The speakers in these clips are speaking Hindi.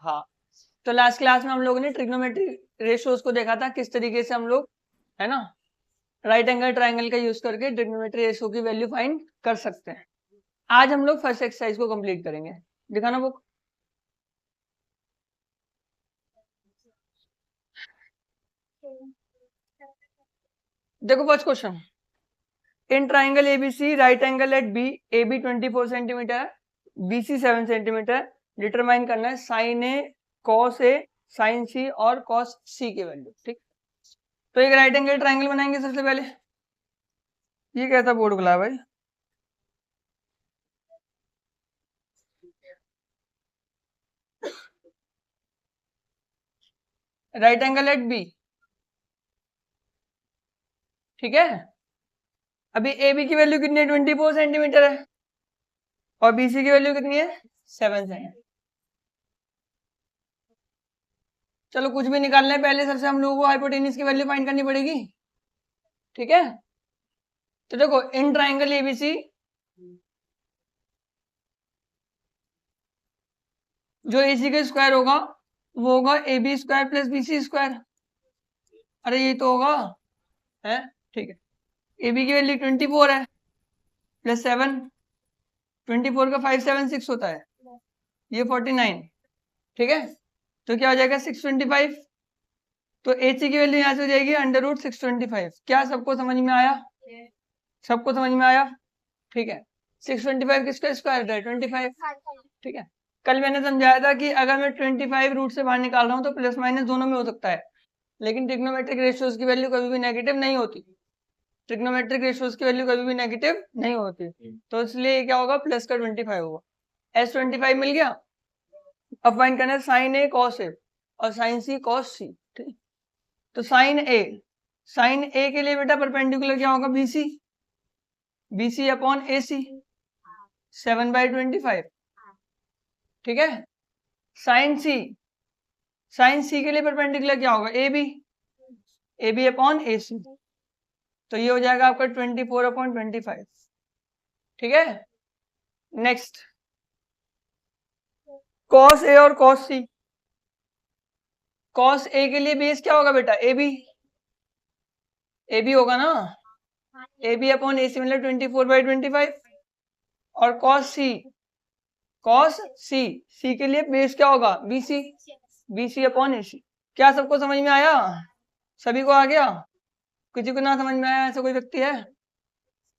हाँ, तो लास्ट क्लास में हम लोगों ने ट्रिग्नोमेट्री रेशियोज को देखा था, किस तरीके से हम लोग, है ना, राइट एंगल ट्राइंगल का यूज करके ट्रिग्नोमेट्री रेशियो की वैल्यू फाइंड कर सकते हैं। आज हम लोग फर्स्ट एक्सरसाइज को कंप्लीट करेंगे। दिखाना बुक। देखो first question, in triangle ABC right angle at B, A B 24 centimetre, BC 7 centimetre, determine करना है sine A, cos A, sine C और कॉस सी की वैल्यू। ठीक, तो एक राइट एंगल ट्राइंगल बनाएंगे सबसे पहले। ये कैसा बोर्ड खुला है भाई? राइट एंगल एट बी, ठीक है। अभी ए बी की वैल्यू कितनी है? 24 सेंटीमीटर है, और बीसी की वैल्यू कितनी है? 7 सेंटीमीटर। चलो कुछ भी निकालना है, पहले सबसे हम लोगों को हाइपोटेन्यूज की वैल्यू फाइंड करनी पड़ेगी। ठीक है, तो देखो इन ट्राइंगल एबीसी, जो एसी का स्क्वायर होगा वो होगा A B square plus B C square. अरे ये तो होगा, है, ठीक है। ए बी की वैल्यू 24 है, प्लस 7, 24 का 576 होता है, ये 49, ठीक है। तो क्या हो जाएगा? 625। तो ए सी की वैल्यू यहाँ से हो जाएगी अंडर रूट 625। क्या सबको समझ में आया? सबको समझ में आया? ठीक है। 625 किसका स्क्वायर है? 25, ठीक है। कल मैंने समझाया था कि अगर मैं 25 रूट से बाहर निकाल रहा हूँ तो प्लस माइनस दोनों में हो सकता है, लेकिन ट्रिग्नोमेट्रिक रेशियोज की वैल्यू कभी भी नेगेटिव नहीं होती। ट्रिग्नोमेट्रिक रेशियोज की वैल्यू कभी भी नेगेटिव नहीं होती, तो इसलिए क्या होगा? प्लस का 25 होगा। S25 मिल गया। अब फाइंड करना है साइन ए कॉस ए और साइन सी कॉस सी। ठीक, तो साइन ए, साइन ए के लिए बेटा परपेंडिकुलर क्या होगा? बीसी, बीसी अपॉन ए सी, 7/25, ठीक है। साइन सी, साइन सी के लिए परपेंडिकुलर क्या होगा? A B, A B upon A C, तो ये हो जाएगा आपका 24/25, ठीक है। नेक्स्ट, कॉस ए और कॉस सी। कॉस ए के लिए बेस क्या होगा बेटा? ए बी, ए बी होगा ना, ए बी अपॉन ए सी मतलब 24/25। और कॉस सी, कॉस सी, सी के लिए बेस क्या होगा? B C, B C upon A C. क्या सबको समझ में आया? सभी को आ गया? किसी को ना समझ में आया ऐसा कोई व्यक्ति है?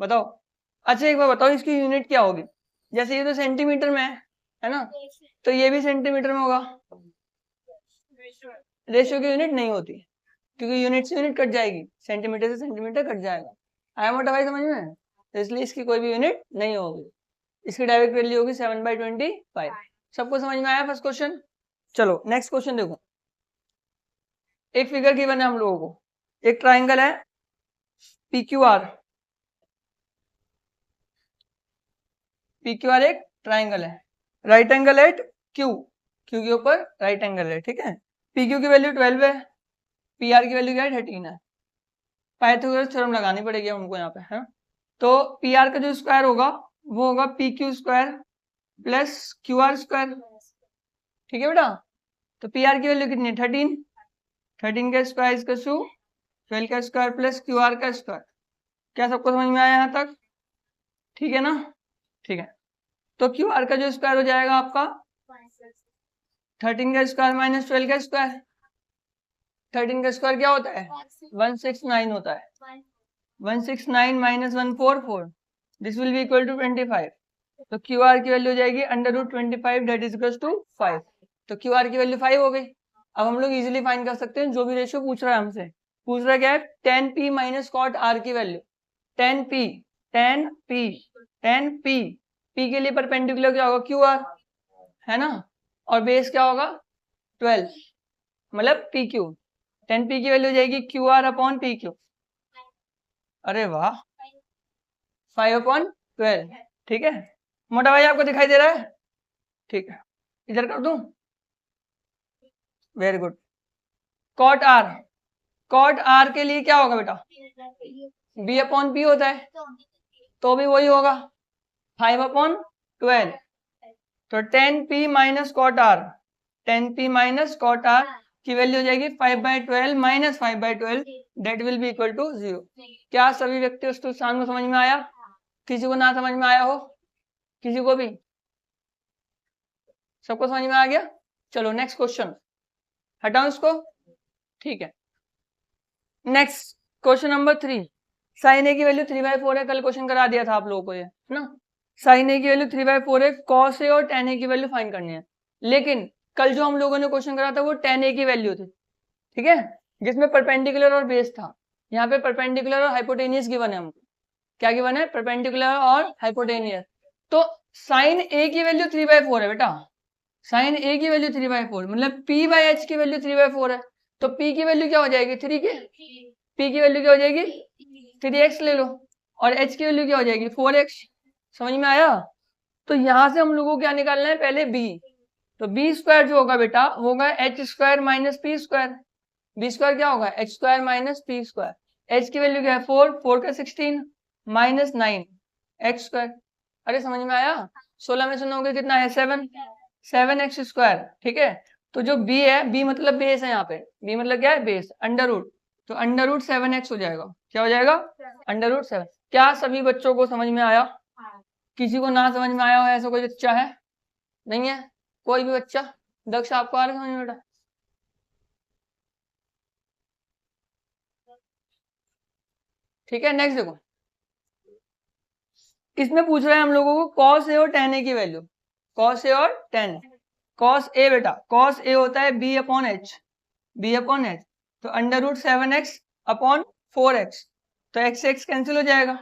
बताओ। अच्छा एक बार बताओ, इसकी यूनिट क्या होगी? जैसे ये तो सेंटीमीटर में है ना, तो ये भी सेंटीमीटर में होगा। रेशियो की यूनिट नहीं होती, क्योंकि यूनिट से यूनिट कट जाएगी, सेंटीमीटर से सेंटीमीटर कट जाएगा। आया मोटा भाई समझ में? तो इसलिए इसकी कोई भी यूनिट नहीं होगी, इसकी डायरेक्ट वैल्यू होगी 7/25। सबको समझ में आया फर्स्ट क्वेश्चन? चलो नेक्स्ट क्वेश्चन देखो। एक फिगर गिवन है हम लोगों को, एक ट्राइंगल है PQR, PQR एक ट्राइंगल है, right angle at Q, Q के ऊपर राइट एंगल है, ठीक है। PQ की वैल्यू 12 है, PR की वैल्यू क्या है? 13 है। पाइथागोरस थ्योरम लगानी पड़ेगी हमको यहाँ पे, है। तो PR का जो स्क्वायर होगा वो होगा PQ square plus QR square, ठीक है बेटा। तो PR की वैल्यू कितनी है? 13, 13 का स्क्वायर इसका 12 का स्क्वायर प्लस QR का स्क्वायर। क्या सबको समझ में आया यहाँ तक? ठीक है ना, ठीक है। तो QR का जो स्क्वायर हो जाएगा आपका 13 का स्क्वायर माइनस 12 का स्क्वायर। 13 का स्क्वायर क्या होता है? 169 होता है। 169 minus 144, this will be equal to 25। तो QR की वैल्यू हो जाएगी under root 25, that is equal to 5। तो QR की वैल्यू 5 हो गई। अब हम लोग इजीली फाइंड कर सकते हैं जो भी रेशियो पूछ रहा है हमसे। पूछ रहा है क्या है? tan P minus cot R की वैल्यू। tan P, tan P, tan P, P के लिए परपेंडिकुलर क्या होगा? QR, है ना, और बेस क्या होगा? 12, मतलब PQ। tan P की वैल्यू हो जाएगी QR अपॉन PQ। अरे वाह, 5/12, ठीक है। मोटा भाई आपको दिखाई दे रहा है? ठीक है, इधर कर दूं? Very good. Cot R, cot R के लिए क्या होगा बेटा? B अपॉन P होता है, तो भी वही होगा 5/12। तो tan P minus cot R, tan P minus cot R की वैल्यू हो जाएगी 5/12 minus 5/12, that will be equal to 0। क्या सभी व्यक्ति उस स्थान को समझ में आया? किसी को ना समझ में आया हो? किसी को भी? सबको समझ में आ गया? चलो नेक्स्ट क्वेश्चन, हटाओ इसको, ठीक है। नेक्स्ट क्वेश्चन नंबर 3, साइन ए की वैल्यू 3/4 है, कल क्वेश्चन करा दिया था आप लोगों को ये, है ना। साइन ए की वैल्यू 3/4 है, कॉस ए और टेन ए की वैल्यू फाइंड करनी है। लेकिन कल जो हम लोगों ने क्वेश्चन करा था वो टेन ए की वैल्यू थी, ठीक है, जिसमें परपेंडिकुलर और बेस था। यहाँ पे परपेंडिकुलर और हाइपोटेनियस गिवन है हमको। क्या गिवन है? परपेंडिकुलर और हाइपोटेनियस। तो साइन ए की वैल्यू 3/4 है बेटा, साइन ए की वैल्यू 3/4 मतलब p बाई एच की वैल्यू 3/4 है, तो p की वैल्यू क्या हो जाएगी? 3 के, p की वैल्यू क्या हो जाएगी? 3x ले लो, और h की वैल्यू क्या हो जाएगी? 4x। समझ में आया? तो यहां से हम लोगों को क्या निकालना है? पहले b, तो b स्क्वायर जो होगा बेटा होगा h square minus p square. b square क्या होगा? h square minus p square. h की वैल्यू क्या है? 4 का 16 माइनस 9 x स्क्वायर। अरे समझ में आया? 16 में से 9 के कितना है? 7x स्क्वायर, ठीक है। तो जो b है, b मतलब बेस है, यहाँ पे b मतलब क्या है? बेस, अंडर रूट, तो अंडर रूट 7x हो जाएगा। क्या हो जाएगा? Under root 7। क्या सभी बच्चों को समझ में आया? किसी को ना समझ में आया हो ऐसा कोई बच्चा है? नहीं है कोई भी बच्चा? दक्ष आपको आ रहा है समझ में बेटा? ठीक है, नेक्स्ट देखो, इसमें पूछ रहा है हम लोगों को कॉस ए और टेन ए की वैल्यू। कॉस ए और टेन, कॉस ए बेटा, कॉस ए होता है b upon H, b upon H, तो under root 7x upon 4x, तो x x कैंसिल हो जाएगा,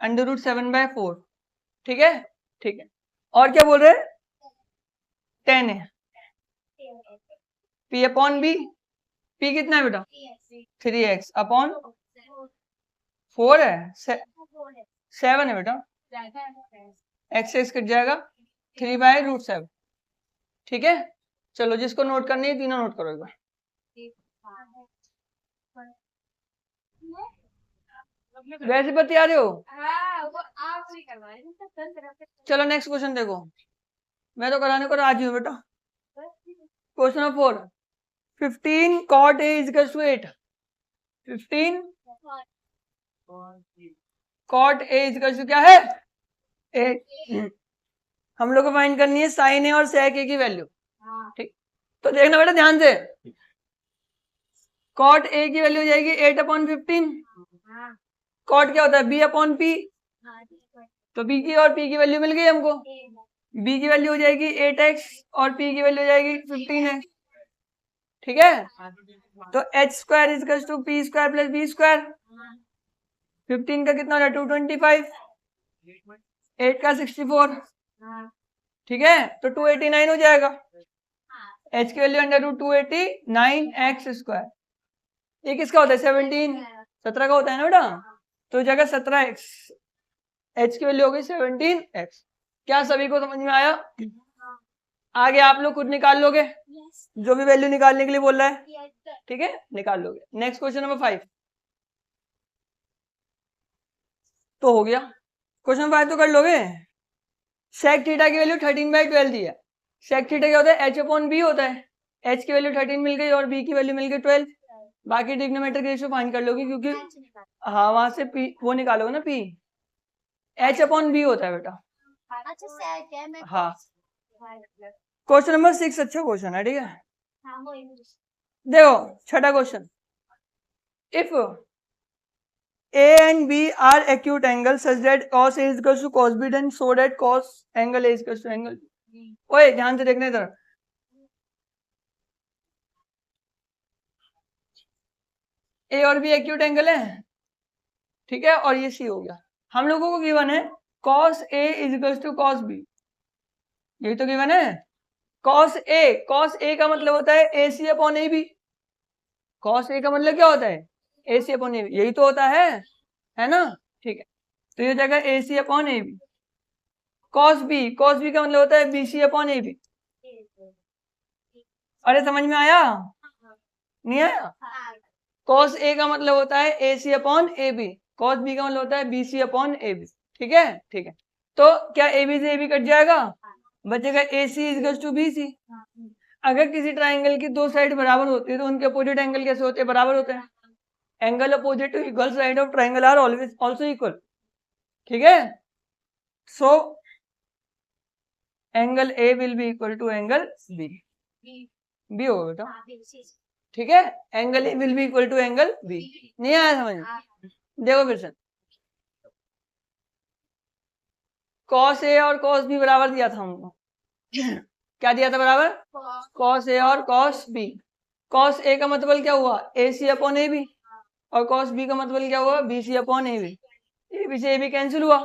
अंडर रूट 7/4, ठीक है, ठीक है। और क्या बोल रहे? 10 है, p अपॉन b, p कितना है बेटा? 3x अपॉन 4 है, 7 है बेटा, x x कट जाएगा, 3/√7, ठीक है। चलो जिसको नोट करनी है तीनों नोट करो एक बार। वैसे बता रहे हो? चलो नेक्स्ट क्वेश्चन देखो, मैं तो कराने को राजी हूँ बेटा। Question number 4, 15 cot a is equals to 8, 15 cot a is equals to क्या है? 8। हम लोग को फाइंड करनी है साइन ए और सेक ए की वैल्यू, ठीक। तो देखना बेटा ध्यान से, कॉट ए की वैल्यू हो जाएगी 8/15, कॉट क्या होता है? b अपॉन पी, तो b की और p की वैल्यू मिल गई हमको, b की वैल्यू हो जाएगी 8x और p की वैल्यू हो जाएगी 15x, ठीक है। तो h square is equal to p square plus b square, 15 का कितना हो रहा है? 225, 8 का 64, ठीक है, तो 289 हो जाएगा। h की value under root 289x square, ये किसका होता है? 17 का होता है ना बेटा, तो जगह 17x, h की वैल्यू हो गई 17x। क्या सभी को समझ में आया? आगे आप लोग खुद निकाल लोगे, जो भी वैल्यू निकालने के लिए बोल रहा है, ठीक है, निकाल लोगे। नेक्स्ट क्वेश्चन नंबर 5 तो हो गया, क्वेश्चन 5 तो कर लोगे। सेक थीटा की वैल्यू 13/12 दी है। सेक थीटा क्या होता है? h अपॉन b होता है, h की वैल्यू 13 मिल गई और b की वैल्यू मिल गई 12, बाकी डिनोमिनेटर के रेशियो फाइंड कर लोगे, क्योंकि हाँ वहां से p वो निकालोगे ना, p h अपॉन b होता है बेटा। हाँ, क्वेश्चन नंबर 6 अच्छा क्वेश्चन है, ठीक है। देखो छठा question, if A and B are acute angles such that cos A is equals to cos B, then so that cos angle A is equals to angle B. ओए ध्यान से देखने इधर, A और B acute एंगल है, ठीक है, और ये C हो गया। हम लोगों को गिवन है cos A is equals to cos B, यही तो गिवन है। cos A का मतलब होता है AC upon AB, cos A का मतलब क्या होता है? AC अपॉन AB, यही तो होता है ना, ठीक है। तो ये जगह AC upon AB। cos B का मतलब होता है BC अपॉन AB। अरे समझ में आया? नहीं आया? cos A का मतलब होता है AC upon AB, cos B का मतलब होता है BC अपॉन AB, ठीक है, ठीक है। तो क्या AB से AB कट जाएगा, बचेगा AC is equal to BC। अगर किसी ट्राइंगल की दो साइड बराबर होती है तो उनके अपोजिट एंगल कैसे होते हैं? बराबर होते हैं। Angle opposite to equal side of triangle are always also equal. ठीक है, so angle A will be equal to angle B. B होगा बेटा, ठीक है, angle A will be equal to angle B. नहीं आया समझ में? देखो फिर से, कॉस ए और कॉस बी बराबर दिया था हमको। क्या दिया था बराबर? कॉस ए और कॉस बी। कॉस ए का मतलब क्या हुआ? A C upon A B, और कॉस बी का मतलब क्या हुआ? B C upon A B. A B से ए बी कैंसिल हुआ,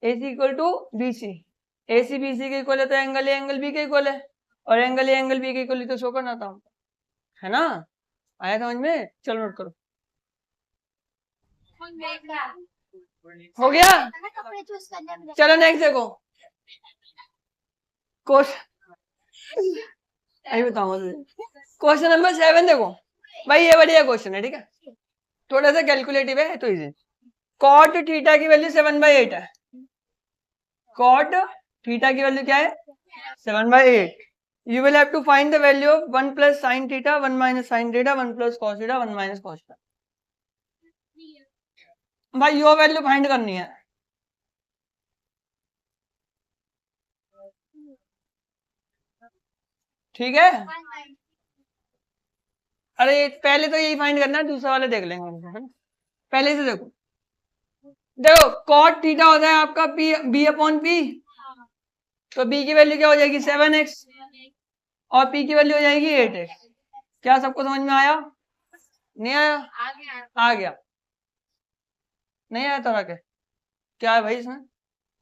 A C equal to B C. A C B C के इक्वल है तो एंगल ए एंगल बी के इक्वल है, और एंगल ए एंगल बी के इक्वल तो शो करना था, है ना? आया समझ में? चलो नोट करो। हो गया? चलो नेक्स्ट देखो, अभी बताऊंगा तुझे। क्वेश्चन नंबर 7 देखो भाई, ये बढ़िया क्वेश्चन है, ठीक है, थोड़ा सा कैलकुलेटिव है तो इजी। कॉट थीटा की वैल्यू 7/8 है। कॉट थीटा की वैल्यू क्या है? 7/8। You will have to find the value of 1 plus sine theta, 1 minus sine theta, 1 plus cos theta, 1 minus cos theta. भाई यो वैल्यू फाइंड करनी है। ठीक है, अरे पहले तो यही फाइंड करना है, दूसरा वाला देख लेंगे हम। पहले से देखो, देखो कॉट थीटा होता है आपका पी बी अपॉन पी, तो बी की वैल्यू क्या हो जाएगी? 7x, और पी की वैल्यू हो जाएगी 8x। क्या सबको समझ में आया? नहीं आया? आ गया। नहीं आया तो आगे क्या है भाई इसमें?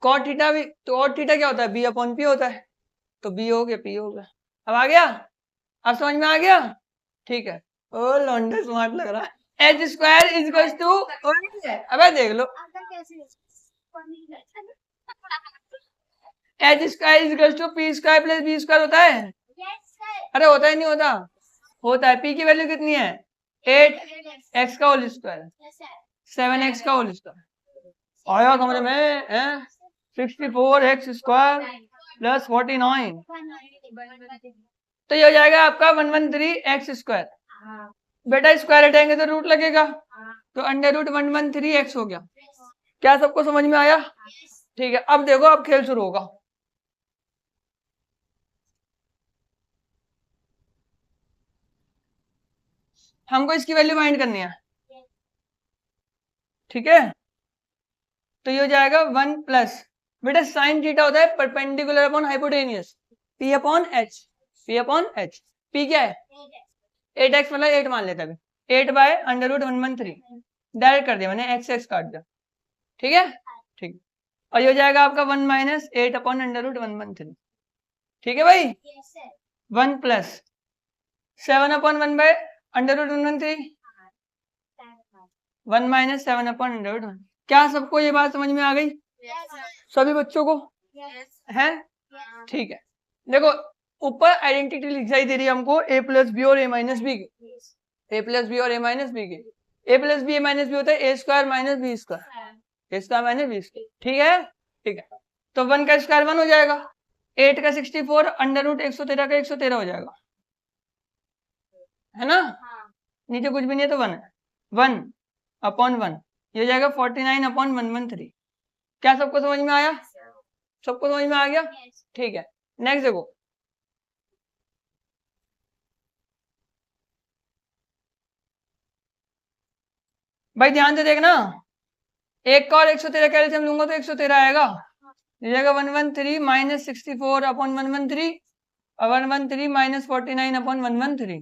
कॉट थीटा भी तो कॉट थीटा क्या होता है? बी अपॉन पी होता है, तो बी हो गया पी हो गया। अब आ गया? अब समझ में आ गया? ठीक है, ओ लॉन्डे स्मार्ट लग रहा है। H square is equal to, अबे देख लो, H square is equal to P square plus B square होता है। अरे होता है, नहीं होता? होता है। पी की वैल्यू कितनी है? 8x का होल स्क्वायर, 7x का होल स्क्वायर। आया समझ में? 64x स्क्वायर प्लस 49, तो ये हो जाएगा आपका 113x स्क्वायर। बेटा स्क्वायर हटाएंगे तो रूट लगेगा, तो अंडर रूट 113x हो गया। क्या सबको समझ में आया? ठीक है, अब देखो, अब खेल शुरू होगा। हमको इसकी वैल्यू फाइंड करनी है, ठीक है, तो ये हो जाएगा 1 प्लस, बेटा साइन थीटा होता है perpendicular upon hypotenuse, P upon H. P upon H, P क्या है? 8x मतलब 8 मान लेते हैं, 8/√113 डायरेक्ट कर दिया मैंने, x काट दिया, ठीक है, ठीक। और ये हो जाएगा आपका 1 माइनस 8/√113, ठीक है भाई। 1 प्लस 7/1/√113, 1 माइनस 7/√1। क्या सबको ये बात समझ में आ गई? सभी बच्चों को है? ठीक है, देखो ऊपर आइडेंटिटी लिखाई दे रही है हमको ए प्लस बी और ए माइनस बी की, ए प्लस बी और ए माइनस बी की। ए प्लस बी ए माइनस बी होता है ए स्क्वायर माइनस बी स्क्वायर, ए स्क्वायर माइनस बी स्क्वायर, ठीक है, ठीक है। तो 1 का स्क्वायर 1 हो जाएगा, 8 का 64, अंडर रूट 113 का 113 हो जाएगा, है ना? नीचे कुछ भी नहीं है तो 1 है, 1/1, ये हो जाएगा 49/113। क्या सबको समझ में आया? सबको समझ में आ गया? ठीक है, नेक्स्ट देखो, भाई ध्यान से देखना, एक का और 113 का एलसीएम लूंगा तो 113 आएगा, ये जाएगा 113 माइनस 64/113 और 113 माइनस 49/113,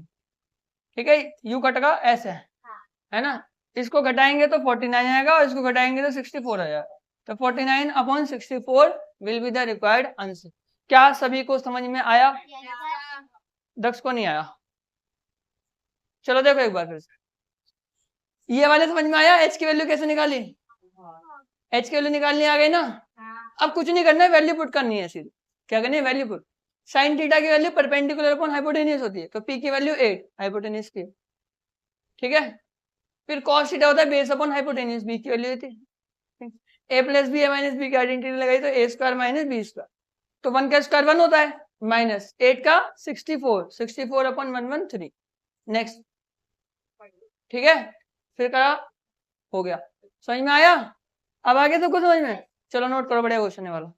ठीक है, यू कटेगा ऐसे, है ना? इसको घटाएंगे तो 49 आएगा और इसको घटाएंगे तो 64 आ जाएगा, तो 49/64 will be the required answer. क्या सभी को समझ में आया? दक्ष को नहीं आया? चलो देखो एक बार फिर से, ये वाले समझ में आया? एच की वैल्यू कैसे निकाली? एच की वैल्यू निकालनी आ गई ना? अब कुछ नहीं करना है, वैल्यू पुट करनी है सीधी। क्या करनी है? Value put. साइन थीटा की वैल्यू परपेंडिकुलर अपॉन हाइपोटेनियस होती है, तो पी की वैल्यू 8 हाइपोटेनियस की, ठीक है। फिर कॉस थीटा होता है बेस अपॉन हाइपोटेनियस, बी की वैल्यू थी ए प्लस बी ए माइनस बी की आइडेंटिटी लगाई तो ए स्क्वायर माइनस बी स्क्वायर, तो 1 का स्क्वायर 1 होता है, माइनस 8 का 64 अपन 113। नेक्स्ट, ठीक है, फिर करा, हो गया। समझ में आया? अब आगे तो कुछ समझ में, चलो नोट करो, बढ़िया क्वेश्चन है वाला।